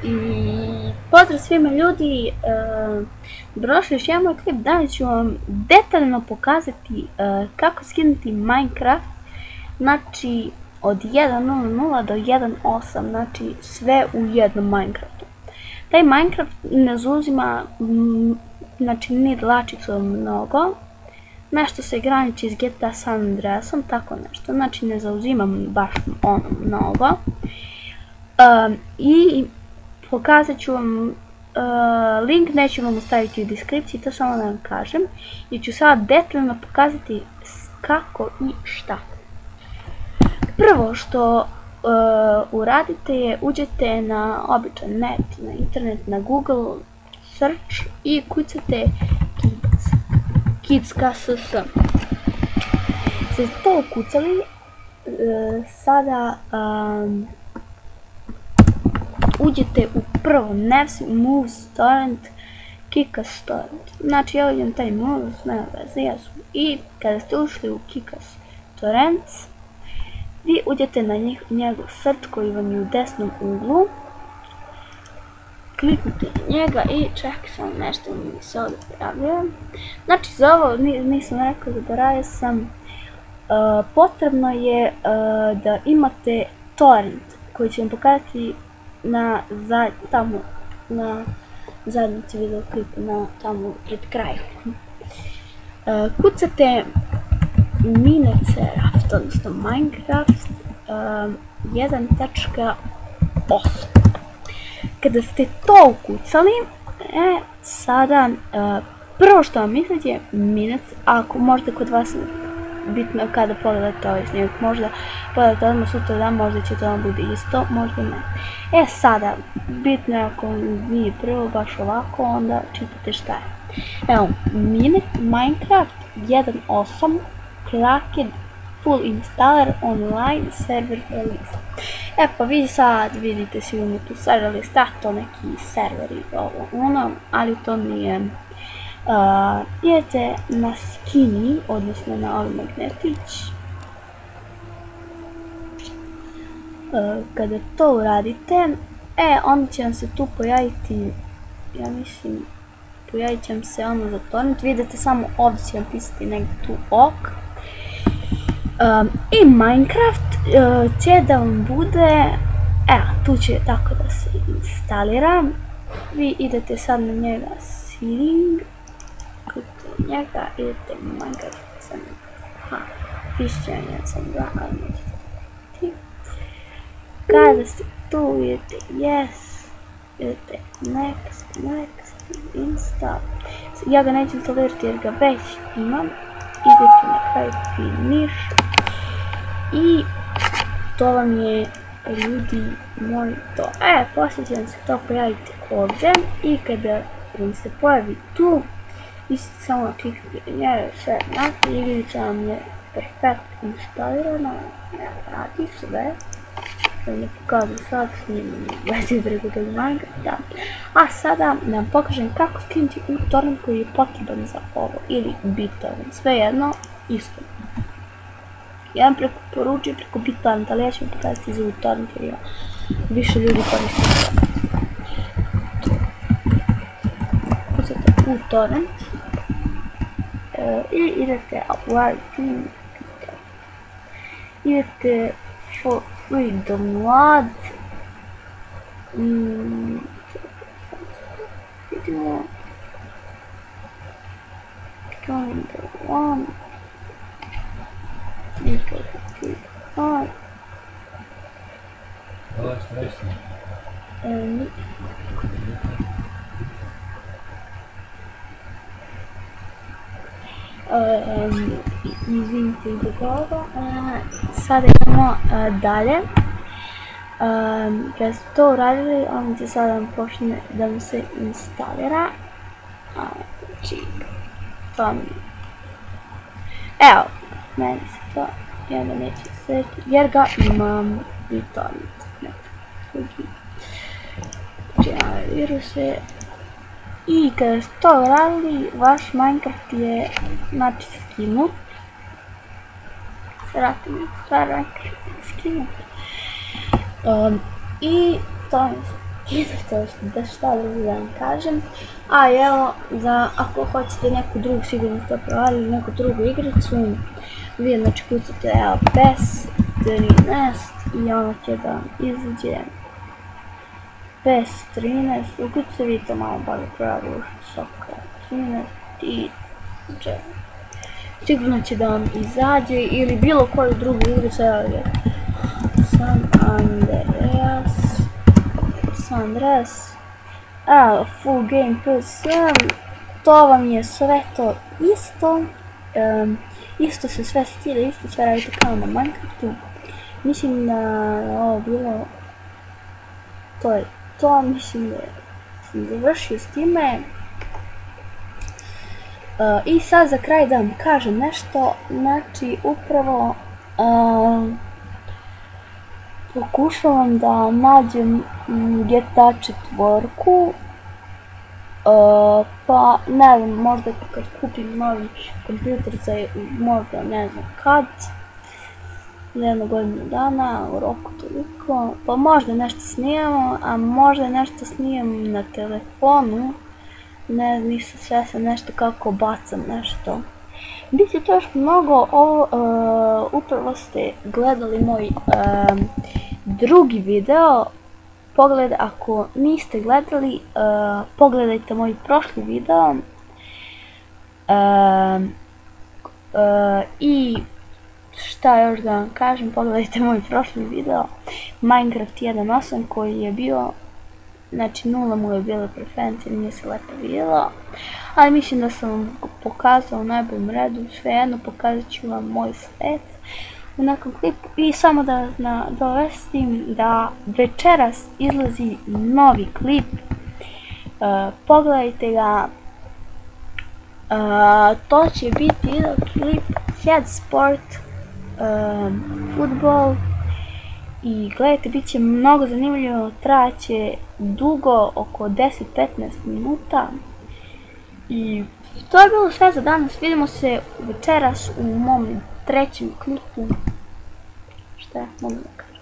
I pozdrav svima ljudi, dobrodošli još jedan moj klip. Danas ću vam detaljno pokazati kako skinuti Minecraft, znači od 1.0.0 do 1.8, znači sve u jednom Minecraftu. Taj Minecraft ne zauzima, znači ni dlačicu mnogo, nešto se graniči s GTA San Andreasom, tako nešto, znači ne zauzimam baš ono mnogo. I pokazat ću vam link, neću vam ostaviti u deskripciji, to samo da vam kažem. I ću sada detaljno pokazati kako i šta. Prvo što uradite je uđete na običan net, na internet, na Google search i kucate kids.ks. Ste to ukucali, sada uđete u prvo Nevs, Moves, Torrent, Kikas Torrent. Znači ja uđem taj Moves, nema veze, jesu. I kada ste ušli u Kikas Torrents, vi uđete na njegov search koji vam je u desnom uglu. Kliknite na njega i čekaj samo nešto mi se ovdje pojavljuje. Znači za ovo nisam rekao, zaboravio sam. Potrebno je da imate torrent koji će vam pokazati na zadnjici videoklipu, na tamo pred kraju. Kucate Minecraft, odnosno Minecraft 1.8. Kada ste to ukucali, sada prvo što vam misliće je Minecraft, ako možda kod vas bitno je kada pogledate ovaj snimak, možda pogledate odmah sutra dan, možda će to vam bude isto, možda ne. Sada, bitno je ako nije prvo baš ovako, onda čitate šta je. Evo, Minecraft 1.8 Cracked Full Installer Online Server Release. Pa vi sad vidite sigurno tu server lista, to neki serveri ovo ali to nije. Idete na Skinny, odnosno na ovaj magnetić. Kada to uradite, onda će vam se tu pojaviti, ja mislim, pojavit će vam se ono za torrent, vidite samo ovdje će vam pisati negdje tu ok. I Minecraft će da vam bude, tu će tako da se instalira. Vi idete sad na njega seeding, njega idete Minecraft sam, pišćenja sam 2, ali nećete ti. Kada ste tu idete yes, idete next, install. Ja ga neću instalirati jer ga već imam. Idete na kraju finish i to vam je, ljudi moji, to. Poslije će vam se to pojaviti ovdje i kada vam se pojavi tu, vi ćete samo kliknuti na njega, sve znate, igrica vam je perfekt instalirana, radi sve. Da ne pokazujem sad, snimam veze preko tog Minecrafta. A sada da vam pokažem kako skinuti u torrent koji je potreban za ovo, ili BitTorrent, svejedno, isto. Ja vam preporučujem preko BitTorrent, ali ja ću vam pokazati za torrent jer ja više ljudi koriste torrent. Kucate u torrent i idete upload team, idete for free download, vidimo join the one, nikako click on. Ovo je stresno. Izvinite zbog ovoga. Sada idemo dalje. Kada ste to uradili, on će sada vam počne da mu se instalira. Znači, to mi je. Evo, meni se to, ja ga neću srediti, jer ga imam BitTorrent. Viruse. I kada ste to uradili, vaš Minecraft je, znači, skinut. Stvar Minecraft je skinut. I to mi se I to da šta drugo da vam kažem. A evo, ako hoćete neku drugu, sigurno ste provalili neku drugu igricu, vi znači kucate evo PES 13 i ono će da izađe PES 13, ukucate vidite malo bolje pravi Soccer 13 i sigurno će da vam izađe ili bilo koju drugu igricu, evo je San Andreas, full game plus, to vam je sve to isto, isto se sve skida, isto sve radite kao na Minecraftu. Mislim da je ovo bilo, to je to, mislim da sam završio s time. I sad za kraj da vam kažem nešto, znači upravo pokušavam da nađem GTA 4, pa ne znam, možda kad kupim novi kompjuter za možda ne znam kad, za jednu godinu dana, u roku toliko, pa možda nešto snimamo, a možda nešto snimam na telefonu, ne znam, nisam svjesna nešto kako bacam nešto. Biće to još mnogo, upravo ste gledali moj drugi video, ako niste gledali, pogledajte moj prošli video i šta još da vam kažem, pogledajte moj prošli video Minecraft 1.8 koji je bio, znači 0 mu je bila preferencija, nije se lepo vidjelo, ali mislim da sam vam pokazao u najboljem redu, svejedno pokazat ću vam moj svet u nekom klipu. I samo da vas dovestim da večeras izlazi novi klip, pogledajte ga, to će biti jedan klip Head Sport Football i gledajte, bit će mnogo zanimljivo, trajaće dugo, oko 10-15 minuta. I to je bilo sve za danas, vidimo se večeras u mom trećem klipu. Šta je? Mogu da kažem.